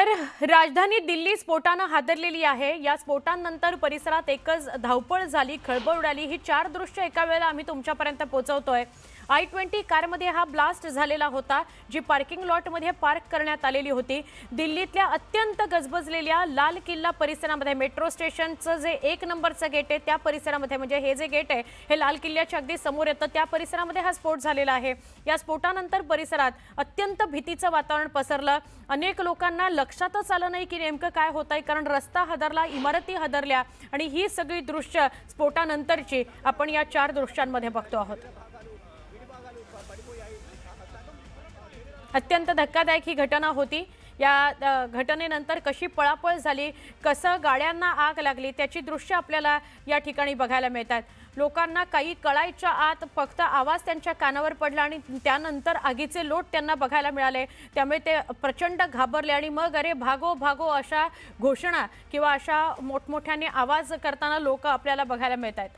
तर राजधानी दिल्ली स्फोटाने हादरलेली आहे। या स्फोटानंतर परिसरात एकच धावपळ झाली, खळबळ उडाली। ही चार दृश्य एका वेळेला आम्ही तुमच्यापर्यंत पोहोचवतोय। I-20 कारमध्ये हा ब्लास्ट झालेला होता, जी पार्किंग लॉटमध्ये पार्क करण्यात आलेली होती। दिल्लीतल्या अत्यंत गजबजलेल्या लाल किल्ला परिसरामध्ये मेट्रो स्टेशनचं जे 1 नंबरचं गेट आहे त्या परिसरामध्ये, म्हणजे हे जे गेट आहे हे लाल किल्ल्याच्या अगदी समोर येतं, त्या परिसरामध्ये हा स्फोट झालेला आहे। या स्फोटानंतर परिसरात अत्यंत भीतीचं वातावरण पसरलं। अनेक लोकांना लक्षातच आलं नाही की नेमकं काय होतंय, कारण रस्ता हादरला, इमारती हादरल्या आणि ही सगळी दृश्य स्फोटानंतरची आपण या चार दृश्यांमध्ये बघतो आहोत। अत्यंत धक्कादायक ही घटना होती। या घटनेनंतर कशी पळापळ झाली, कसं गाड्यांना आग लागली, त्याची दृश्य आपल्याला या ठिकाणी बघायला मिळतात। लोकांना काही कळायच्या आत फक्त आवाज त्यांच्या कानावर पडला आणि त्यानंतर आगीचे लोट त्यांना बघायला मिळाले। त्यामुळे ते प्रचंड घाबरले आणि मग अरे भागो भागो अशा घोषणा किंवा अशा मोठमोठ्याने आवाज करताना लोक आपल्याला बघायला मिळतात।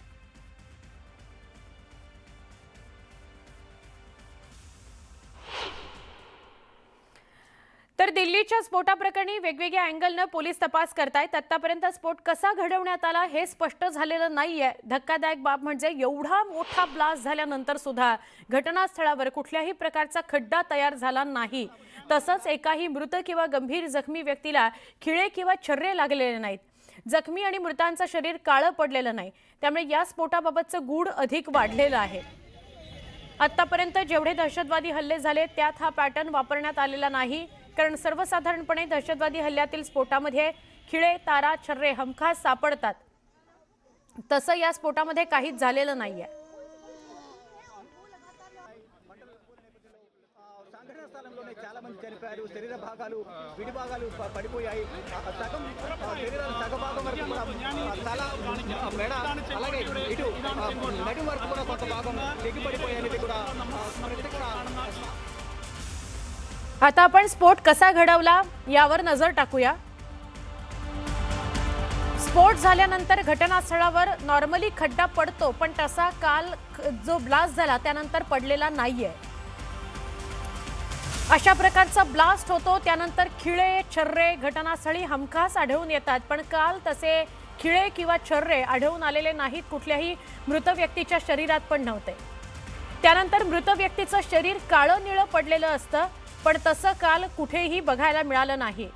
तर दिल्लीच्या स्फोटाप्रकरणी वेगवेगळ्या अँगलने पोलीस तपास करतायत। आतापर्यंत स्फोट कसा घडवण्यात आला हे स्पष्ट झालेलं नाहीये। धक्कादायक बाब म्हणजे एवढा मोठा ब्लास्ट झाल्यानंतर सुद्धा घटनास्थळावर कुठल्याही प्रकारचा खड्डा तयार झाला नाही। तसंच एकाही मृत किंवा गंभीर जखमी व्यक्तीला खिळे किंवा छर्रे लागलेले नाहीत। जखमी आणि मृतांचं शरीर काळं पडलेलं नाही। त्यामुळे या स्फोटाबाबतचं गूढ अधिक वाढलेलं आहे। आतापर्यंत जेवढे दहशतवादी हल्ले झाले त्यात हा पॅटर्न वापरण्यात आलेला नाही, कारण सर्वसाधारणपणे दहशतवादी हल्ल्यातील स्फोटामध्ये खिळे, तारा, छर्रे हमखास सापडतात। तसं या स्फोटामध्ये काहीच झालेलं नाहीये। చాలా మంది చనిపోయారు। శరీర భాగాలు విడి భాగాలు పడిపోయాయి। సగం శరీరం సగభాగం వరకు తల మెడ అలాగే ఇటు నడు వరకు కూడా కొంత భాగం తెగిపడిపోయాయి కూడా। आता आपण स्फोट कसा घडवला यावर नजर टाकूया। स्फोट झाल्यानंतर घटनास्थळावर नॉर्मली खड्डा पडतो, पण तसा काल जो ब्लास्ट झाला त्यानंतर पडलेला नाहीये। अशा प्रकारचा ब्लास्ट होतो, त्यानंतर खिळे, छर्रे घटनास्थळी हमखास आढळून येतात, पण काल तसे खिळे किंवा छर्रे आढळून आलेले नाहीत। कुठल्याही मृत व्यक्तीच्या शरीरात पण नव्हते। त्यानंतर मृत व्यक्तीचं शरीर काळं निळं पडलेलं असतं, पण तसं काल कुठेही बघायला मिळालं नाही।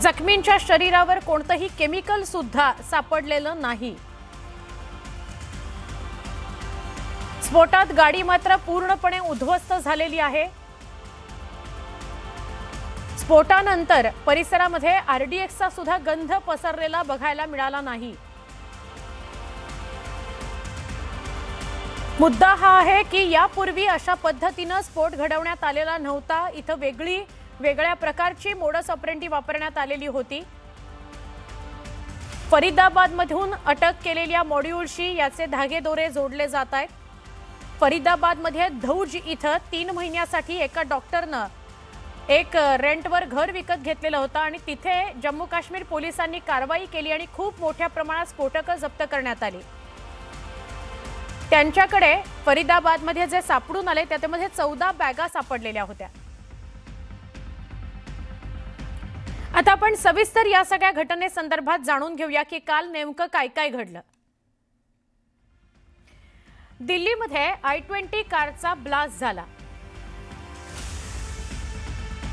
जखमींच्या शरीरावर कोणतंही केमिकल सुद्धा सापडलेलं नाही। स्फोटात गाडी मात्र पूर्णपणे उद्ध्वस्त झालेली आहे। स्फोटानंतर परिसरामध्ये RDXचा सुद्धा गंध पसरलेला बघायला मिळाला नाही। मुद्दा हा आहे की यापूर्वी अशा पद्धतीने स्फोट घडवण्यात आलेला नव्हता। इथं वेगळ्या प्रकारची मोडस ऑपरेंडी वापरण्यात आलेली होती। फरीदाबादमधून अटक केलेल्या मॉड्यूलशी याचे धागेदोरे जोडले जात आहेत। फरीदाबादमध्ये धौज इथं 3 महिन्यासाठी एका डॉक्टरनं एक रेंटवर घर विकत घेतलेलं होतं आणि तिथे जम्मू काश्मीर पोलिसांनी कारवाई केली आणि खूप मोठ्या प्रमाणात स्फोटकं जप्त करण्यात आली। त्यांच्याकडे फरीदाबादमध्ये जे सापडून आले त्यामध्ये 14 बॅगा सापडलेल्या होत्या। आता आपण सविस्तर या सगळ्या घटनेसंदर्भात जाणून घेऊया की काल नेमकं काय काय घडलं। दिल्लीमध्ये I-20 कारचा ब्लास्ट झाला।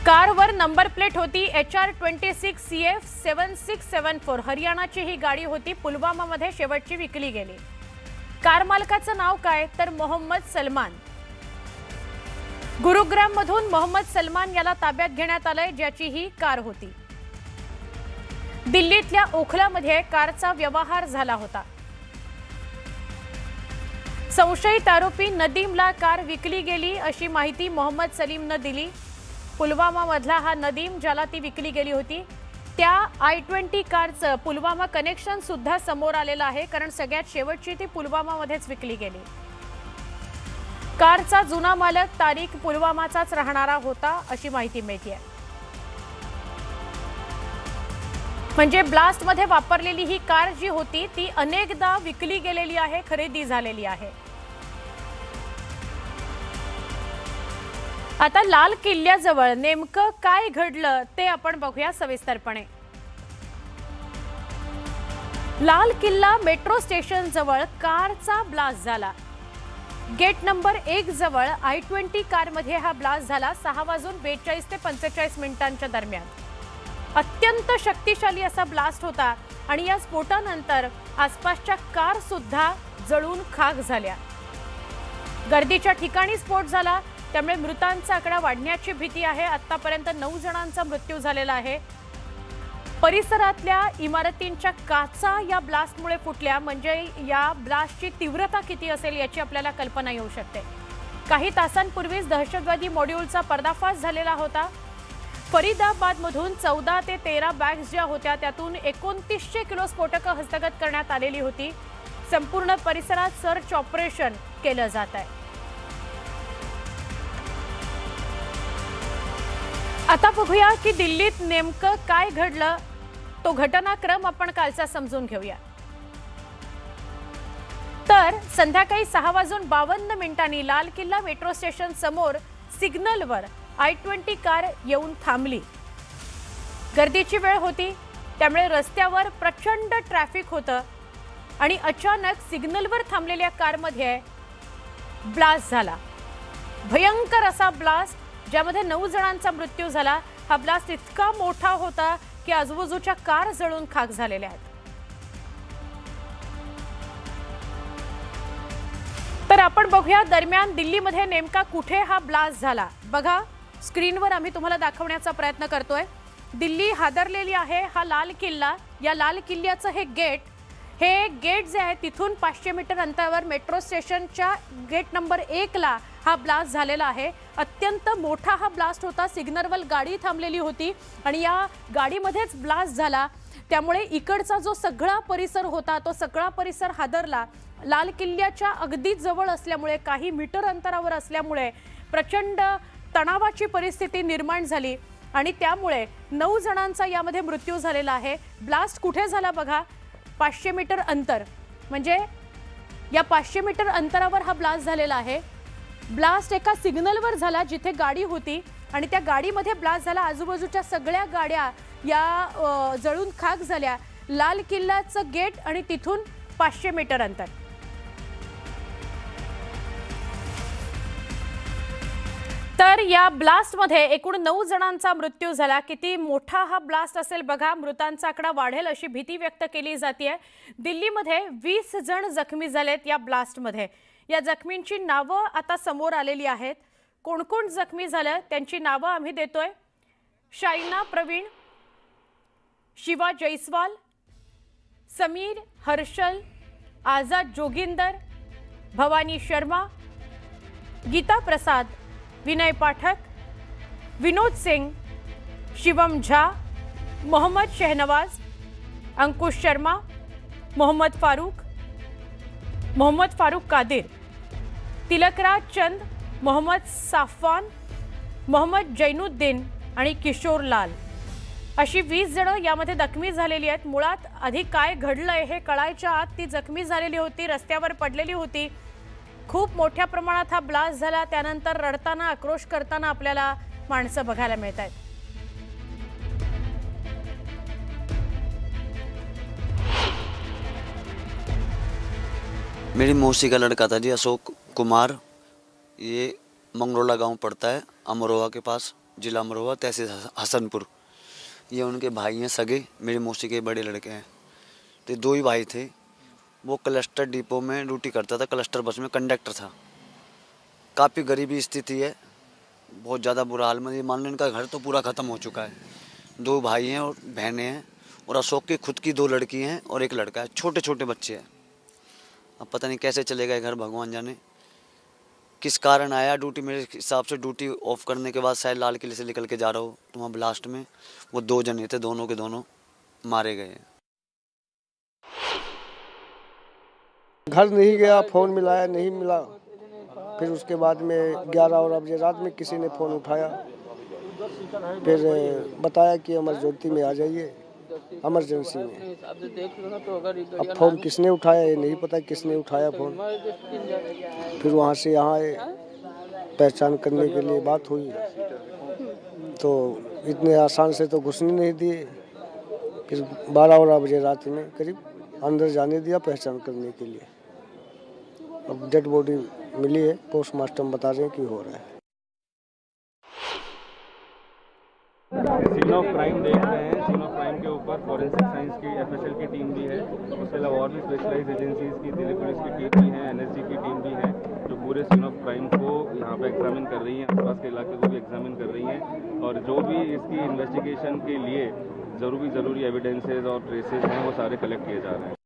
कारवर नंबर प्लेट होती HR-26 CF 7674। हरियाणाची ही गाडी होती। पुलवामामध्ये शेवटची विकली गेली। कार मालकाचं नाव काय तर मोहम्मद सलमान। गुरुग्राम मधून मोहम्मद सलमान याला ताब्यात घेण्यात आलंय, ज्याची ही कार होती। दिल्लीतल्या ओखलामध्ये कारचा व्यवहार झाला होता। संशयित आरोपी नदीमला कार विकली गेली अशी माहिती मोहम्मद सलीमने दिली। पुलवामा मधला हा नदीम, ज्याला ती विकली गेली होती, त्या I-20 कारचं पुलवामा कनेक्शन सुद्धा समोर आलेलं आहे, कारण सगळ्यात शेवटची ती पुलवामामध्येच विकली गेली। कारचा जुना मालक तारिक पुलवामाचाच राहणारा होता अशी माहिती मिळते। म्हणजे ब्लास्ट मध्ये वापरलेली ही कार जी होती ती अनेकदा विकली गेलेली आहे, खरेदी झालेली आहे। आता लाल किल्ल्याजवळ नेमकं काय घडलं ते आपण बघूया सविस्तरपणे। लाल किल्ला मेट्रो स्टेशन जवळ कारचा ब्लास्ट झाला। गेट नंबर 1 जवळ I-20 कारमध्ये हा ब्लास्ट झाला। 6:42 ते 45 मिनिटांच्या दरम्यान अत्यंत शक्तिशाली असा ब्लास्ट होता आणि या स्फोटानंतर आसपासच्या कार सुद्धा जळून खाक झाल्या। गर्दीच्या ठिकाणी स्फोट झाला, त्यामुळे मृतांचा आकडा वाढण्याची भीती आहे। आतापर्यंत 9 जणांचा मृत्यू झालेला आहे। परिसरातल्या इमारतींच्या काचा या ब्लास्टमुळे फुटल्या, म्हणजे या ब्लास्टची तीव्रता किती असेल याची आपल्याला कल्पना येऊ शकते। काही तासांपूर्वीच दहशतवादी मॉड्यूलचा पर्दाफाश झालेला होता। फरीदाबादमधून 14 ते 13 बॅग्स ज्या होत्या त्यातून 2900 किलो स्फोटकं हस्तगत करण्यात आलेली होती। संपूर्ण परिसरात सर्च ऑपरेशन केलं जात आहे। आता बघूया की दिल्लीत नेमकं काय घडलं, तो घटनाक्रम आपण कालचा समजून घेऊया। तर संध्याकाळी 6:52 लाल किल्ला मेट्रो स्टेशन समोर सिग्नलवर I-20 कार येऊन थांबली। गर्दीची वेळ होती, त्यामुळे रस्त्यावर प्रचंड ट्रॅफिक होतं आणि अचानक सिग्नलवर थांबलेल्या कारमध्ये ब्लास्ट झाला। भयंकर असा ब्लास्ट, ज्यामध्ये 9 जणांचा मृत्यू झाला। हा ब्लास्ट इतका मोठा होता की आजूबाजूच्या कार जळून खाक झालेल्या आहेत। तर आपण बघूया दरम्यान दिल्लीमध्ये नेमका कुठे हा ब्लास्ट झाला। बघा स्क्रीनवर आम्ही तुम्हाला दाखवण्याचा प्रयत्न करतोय। दिल्ली हादरलेली आहे। हा लाल किल्ला, या लाल किल्ल्याचं हे गेट जे आहे तिथून 500 मीटर अंतरावर मेट्रो स्टेशनच्या गेट नंबर 1 ला हा ब्लास्ट झालेला आहे। अत्यंत मोठा हा ब्लास्ट होता। सिग्नलवर गाडी थांबलेली होती आणि या गाडीमध्येच ब्लास्ट झाला, त्यामुळे इकडचा जो सगळा परिसर होता तो सगळा परिसर हादरला। लाल किल्ल्याच्या अगदी जवळ असल्यामुळे, काही मीटर अंतरावर असल्यामुळे प्रचंड तणावाची परिस्थिती निर्माण झाली आणि त्यामुळे 9 जणांचा यामध्ये मृत्यू झालेला आहे। ब्लास्ट कुठे झाला बघा, 500 मीटर अंतर, म्हणजे या 500 मीटर अंतरावर हा ब्लास्ट झालेला आहे। ब्लास्ट एका सिग्नलवर झाला जिथे गाडी होती आणि त्या गाडीमध्ये ब्लास्ट झाला। आजूबाजूच्या सगळ्या गाड्या या जळून खाक झाल्या। लाल किल्ल्याचं गेट आणि तिथून 500 मीटर अंतर। तर या ब्लास्टमध्ये एकूण 9 जणांचा मृत्यू झाला। किती मोठा हा ब्लास्ट असेल बघा, मृतांचा आकडा वाढेल अशी भीती व्यक्त केली जाते। दिल्लीमध्ये 20 जण जखमी झालेत या ब्लास्टमध्ये। या जखमींची नावं आता समोर आलेली आहेत। कोण कोण जखमी झालं त्यांची नावं आम्ही देतोय। शाइना प्रवीण, शिवा जयस्वाल, समीर हर्षल, आजाद जोगिंदर, भवानी शर्मा, गीता प्रसाद, विनय पाठक, विनोद सिंह, शिवम झा, मोहम्मद शहनवाज, अंकुश शर्मा, मोहम्मद फारूक कादिर, तिलकराज चंद, मोहम्मद साफवान, मोहम्मद जैनुद्दीन आणि किशोर लाल अशी 20 जण यामध्ये जखमी झालेली आहेत। मुळात आधी काय घडलंय हे कळायच्या आत ती जखमी झालेली होती, रस्त्यावर पडलेली होती। खूप मोठ्या प्रमाणात हा ब्लास्ट झाला, त्यानंतर रडताना आक्रोश करताना आपल्याला माणसं बघायला मिळत आहेत। मेरी मौसी का लड़का था जी, अशोक कुमार। ये मंगरोला गांव पड़ता है, अमरोहा के पास, जिला अमरोहा, तहसील हसनपुर। ये उनके भाई हैं सगे, मेरी मौसी के बड़े लड़के हैं। तो 2 ही भाई थे। वो क्लस्टर डिपो में ड्यूटी करता था, क्लस्टर बस में कंडक्टर था। काफ़ी गरीबी स्थिति है, बहुत ज़्यादा बुरा हाल में। मान लो इनका घर तो पूरा ख़त्म हो चुका है। 2 भाई हैं और बहनें हैं, और अशोक की खुद की 2 लड़की हैं और 1 लड़का है। छोटे छोटे बच्चे हैं। अब पता नहीं कैसे चले गए घर, भगवान जाने किस कारण आया। ड्यूटी मेरे हिसाब से ड्यूटी ऑफ करने के बाद शायद लाल किले से निकल के जा रहा हो तो वहाँ ब्लास्ट में वो 2 जने थे, दोनों के दोनों मारे गए। घर नहीं गया, फ़ोन मिलाया नहीं मिला। फिर उसके बाद में 11 बजे रात में किसी ने फ़ोन उठाया, फिर बताया कि इमरजेंसी में आ जाइए, इमरजेंसी में। अब फ़ोन किसने उठाया ये नहीं पता, किसने उठाया फ़ोन। फिर वहाँ से यहाँ आए, पहचान करने के लिए बात हुई, तो इतने आसान से तो घुसने नहीं दिए। फिर 12 बजे रात में करीब अंदर जाने दिया पहचान करने के लिए। अब डेड बॉडी मिली है, पोस्टमार्टम बता रहे हैं कि हो रहा है। सीन ऑफ क्राइम देख रहे हैं। सीन ऑफ क्राइम के ऊपर फॉरेंसिक साइंस की FSL की टीम भी है, उसके अलावा और भी स्पेशलाइज्ड एजेंसीज की, दिल्ली पुलिस की टीम भी है, NSG की टीम भी है, जो पूरे सीन ऑफ क्राइम को यहाँ पे एग्जामिन कर रही हैं, आसपास के इलाके को भी एग्जामिन कर रही हैं, और जो भी इसकी इन्वेस्टिगेशन के लिए ज़रूरी एविडेंसेस और ट्रेसेस हैं वो सारे कलेक्ट किए जा रहे हैं।